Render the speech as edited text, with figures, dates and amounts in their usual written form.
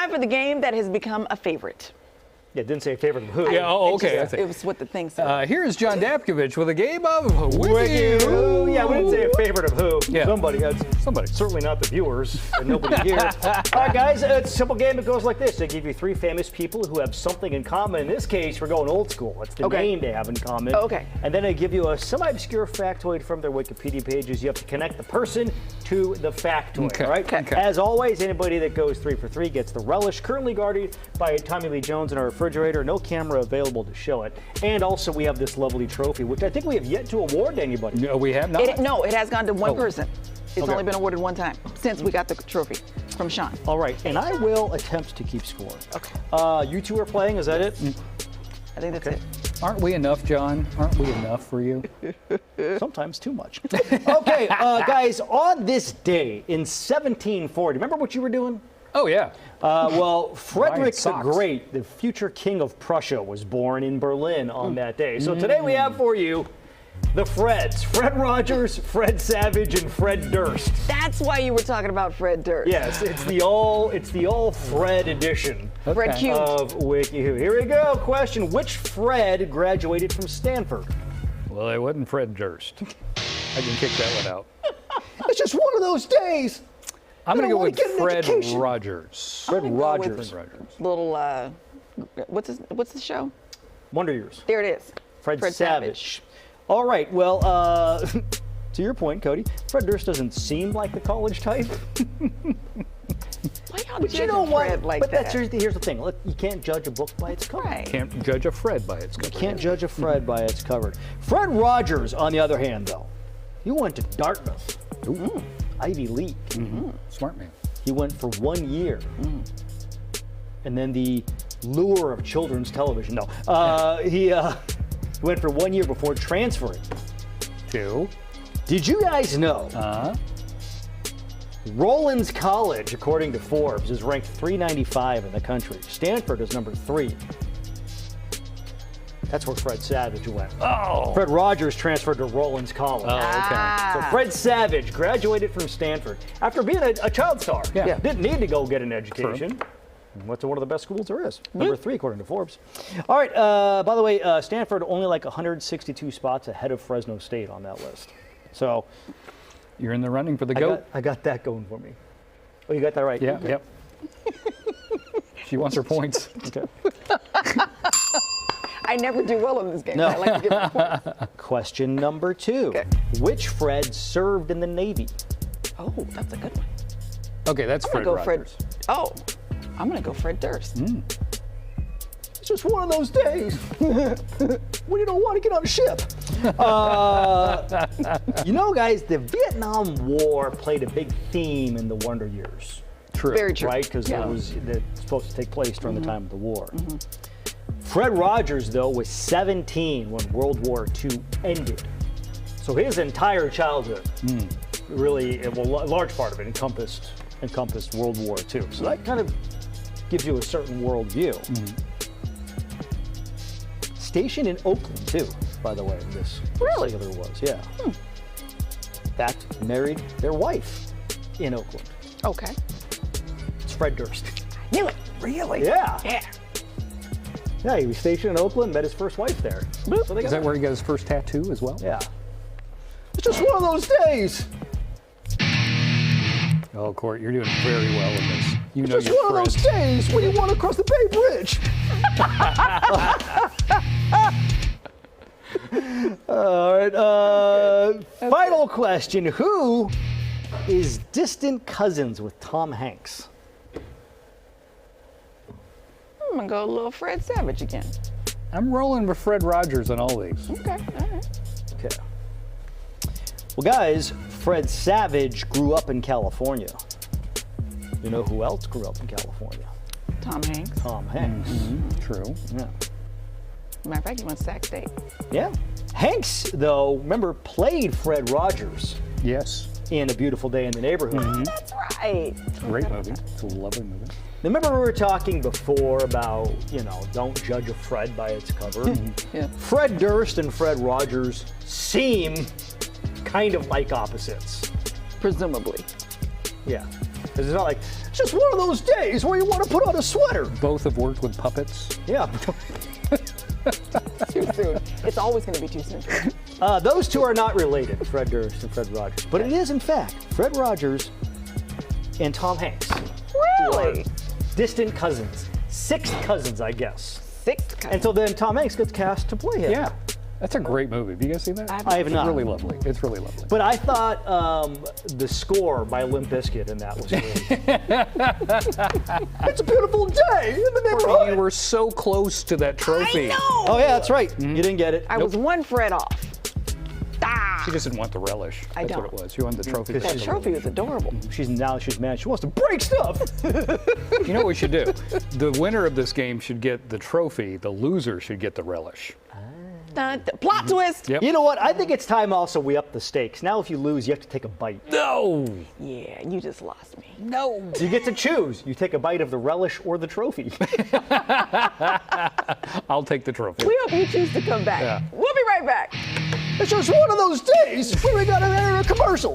time for the game that has become a favorite. Yeah, didn't say a favorite of who. Yeah, oh, okay. It was what the thing said. Here's John Dapkovich with a game of Wiki Who. Who. Yeah, we didn't say a favorite of who. Yeah. Somebody. Certainly not the viewers. And nobody here. All right, guys, it's a simple game. It goes like this. They give you 3 famous people who have something in common. In this case, we're going old school. It's the name they have in common. Okay. And then I give you a semi-obscure factoid from their Wikipedia pages. You have to connect the person to the factoid, Okay. all right? Okay. As always, anybody that goes 3 for 3 gets the relish, currently guarded by Tommy Lee Jones in our refrigerator. No camera available to show it. And also, we have this lovely trophy, which I think we have yet to award to anybody. No, we have not. It has gone to one person. It's Okay. only been awarded one time since we got the trophy from Sean. All right, and I will attempt to keep score. Okay. You two are playing, is that it? I think that's it. Aren't we enough, John? Aren't we enough for you? Sometimes too much. Okay, guys, on this day in 1740, remember what you were doing? Oh, yeah. Well, Frederick the socks. Great, the future king of Prussia, was born in Berlin on that day. So today we have for you the Freds: Fred Rogers, Fred Savage, and Fred Durst. That's why you were talking about Fred Durst. Yes, it's the all Fred edition Fred Okay. Cute. of Wiki Who. Here we go. Question: which Fred graduated from Stanford? Well, it wasn't Fred Durst. I can kick that one out. It's just one of those days. I'm going to go wanna with get an Fred education. Rogers. Fred I'm gonna go with Rogers. Little, what's the show? Wonder Years. There it is. Fred Savage. All right, well, to your point, Cody, Fred Durst doesn't seem like the college type. Why y'all But you judging know what? Fred like but that? here's the thing. Look, you can't judge a book by its cover. Right. Can't judge a Fred by its cover. You can't judge a Fred by its cover. Fred Rogers, on the other hand, though, he went to Dartmouth, Ivy League. Smart man. He went for 1 year. And then the lure of children's television. No, he went for 1 year before transferring. 2. Did you guys know Uh-huh. Rollins College, according to Forbes, is ranked 395 in the country. Stanford is number 3. That's where Fred Savage went. Oh. Fred Rogers transferred to Rollins College. Oh, okay. So Fred Savage graduated from Stanford after being a child star. Yeah. Didn't need to go get an education. Went to one of the best schools there is. Number 3, according to Forbes. All right, by the way, Stanford only like 162 spots ahead of Fresno State on that list. So You're in the running for the GOAT. I got that going for me. Oh, you got that right? Yeah, Okay. yep. She wants her points. Okay. I never do well in this game. No. I like to give them points. Question number 2. Okay. Which Fred served in the Navy? Oh, that's a good one. Okay, that's I'm Fred gonna go Rogers. Oh, I'm gonna go Fred Durst. It's just one of those days when you don't want to get on a ship. You know, guys, the Vietnam War played a big theme in the Wonder Years, True. Very true. right? Because Yeah. it was supposed to take place during the time of the war. Fred Rogers, though, was 17 when World War II ended. So his entire childhood, really, a large part of it encompassed World War II. So that kind of gives you a certain worldview. Stationed in Oakland, too, by the way, this Really? sailor was, yeah. In fact, married their wife in Oakland. Okay. It's Fred Durst. Knew it. Really? Yeah. Yeah. Yeah, he was stationed in Oakland, met his first wife there. So they Is got that where he got his first tattoo as well? Yeah. It's just one of those days. Oh, Court, you're doing very well in this. You know Just your one of those Fred. days when you want to cross the Bay Bridge. All right. Final question. Who is distant cousins with Tom Hanks? I'm gonna go a little Fred Savage again. I'm rolling with Fred Rogers on all these. Okay. All right. Okay. Well, guys, Fred Savage grew up in California. You know who else grew up in California? Tom Hanks. Tom Hanks. True. Yeah. Matter of fact, he went to Sac State. Yeah. Hanks, though, remember, played Fred Rogers Yes. in A Beautiful Day in the Neighborhood. That's right. Great movie. It's a lovely movie. Remember we were talking before about, don't judge a Fred by its cover. Yeah. Fred Durst and Fred Rogers seem kind of like opposites. Presumably. Yeah. Because it's not like, it's just one of those days where you want to put on a sweater. Both have worked with puppets. Yeah. Too soon. It's always going to be too soon. Those two are not related, Fred Durst and Fred Rogers. But it is, in fact, Fred Rogers and Tom Hanks. Really? Distant cousins. Sixth cousins, I guess. Sixth cousin. And so then Tom Hanks gets cast to play him. Yeah, that's a great movie. Have you guys seen that? I have not. It's really lovely. It's really lovely. But I thought the score by Limp Bizkit in that was really. It's a beautiful day in the neighborhood. You were so close to that trophy. I know. Oh yeah, that's right. You didn't get it. I was one Fred off. She just didn't want the relish. I That's what don't. it was. She wanted the trophy. That trophy was adorable. She's mad. She's mad. She wants to break stuff. You know what we should do? The winner of this game should get the trophy. The loser should get the relish. Plot twist. Yep. You know what? I think it's time also we up the stakes. Now if you lose, you have to take a bite. No. Yeah, you just lost me. No. You get to choose. You take a bite of the relish or the trophy. I'll take the trophy. We hope you choose to come back. Yeah. We'll be right back. It's just one of those days where we gotta enter a commercial.